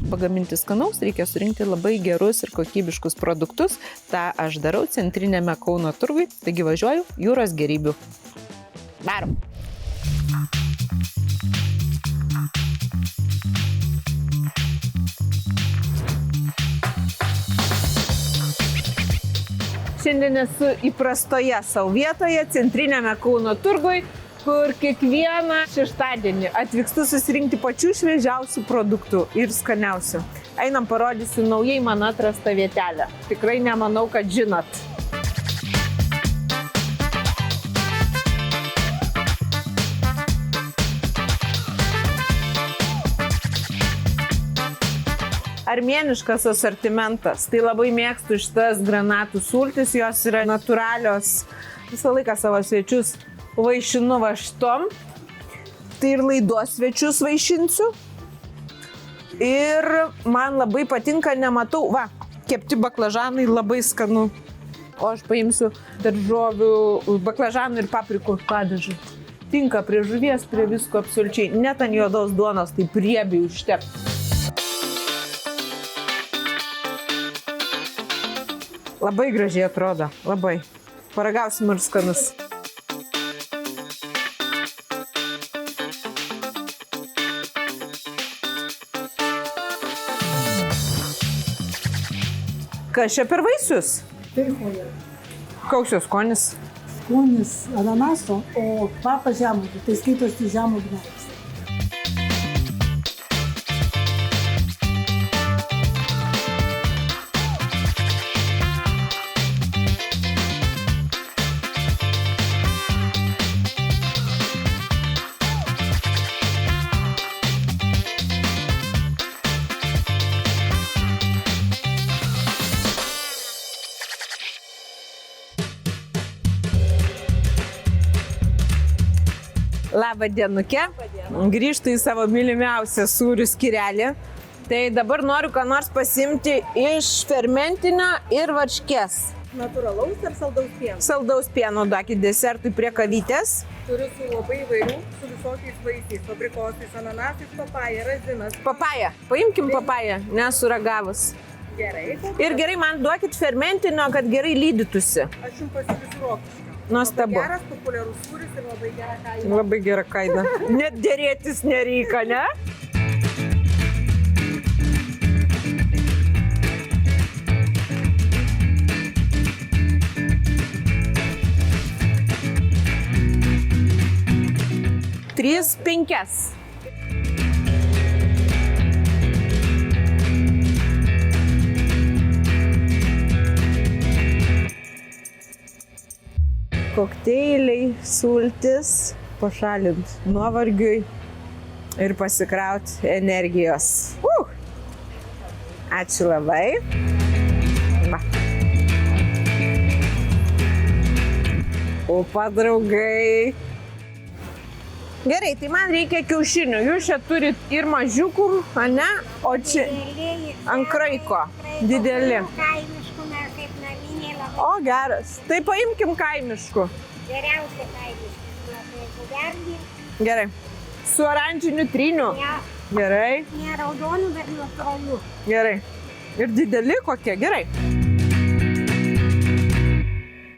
Pagaminti skanaus reikia surinkti labai gerus ir kokybiškus produktus. Ta aš darau centrinėme Kauno turgui, taigi važiuoju Jūros gėrybių. Darom. Šiandien esu įprastoje savo vietoje, centrinėme Kauno turgui, kur kiekvieną šeštadienį atvykstu susirinkti pačių šviežiausių produktų ir skaniausių. Einam, parodysiu naujai man atrastą vietelę. Tikrai nemanau, kad žinot. Armėniškas asortimentas. Tai labai mėgstu šitas granatų sultis, jos yra natūralios. Visą laiką savo svečius vaišinu vaštom. Tai ir laidos svečius vaišinsiu. Ir man labai patinka, nematau, kepti baklažanai labai skanu. O aš paimsiu daržovių, baklažanų ir paprikų padažų. Tinka prie žuvies, prie visko absoliučiai. Net ant juodos duonos, tai riebiai užtepti. Labai gražiai atrodo, labai. Paragausim ir skanus. Kas čia per vaisius? Pirmoje. Koks jos skonis? Skonis ananaso, o kvapas žemuogių, tai skaitosi žemuogės. Labą dienukę. Grįžtu į savo mylimiausią sūrių skyrelį. Tai dabar noriu ką nors pasimti iš fermentinio ir varškės. Natūralaus ar saldaus pieno? Saldaus pieno duokit desertui prie kavytės. Turiu su labai įvairių, su visokiais vaisiais, paprikosais, ananasais, papaja, razinas. Papaja. Paimkim papają, nesuragavus. Gerai. Ir gerai man duokit fermentinio, kad gerai lydytųsi. Aš jums pasiūlysiu rokišką. Nuostabu. Labai geras, populiarus sūris ir labai gera kaina. Labai gera kaina. Net dėrėtis nereikia, ne? Tris, 5. Kokteiliai, sultis, pašalint nuovargiui ir pasikrauti energijos. Ačiū labai. Opa, draugai. Gerai, tai man reikia kiaušinių. Jūs čia turit ir mažiukų, ane? O čia ant kraiko. Dideli. O, geras. Tai paimkim kaimiškų. Geriausia kaimiškų. Gerai. Su oranžiniu tryniu. Ne, Gerai. ne raudonų, bet natūralių. Gerai. Ir dideli kokie. Gerai.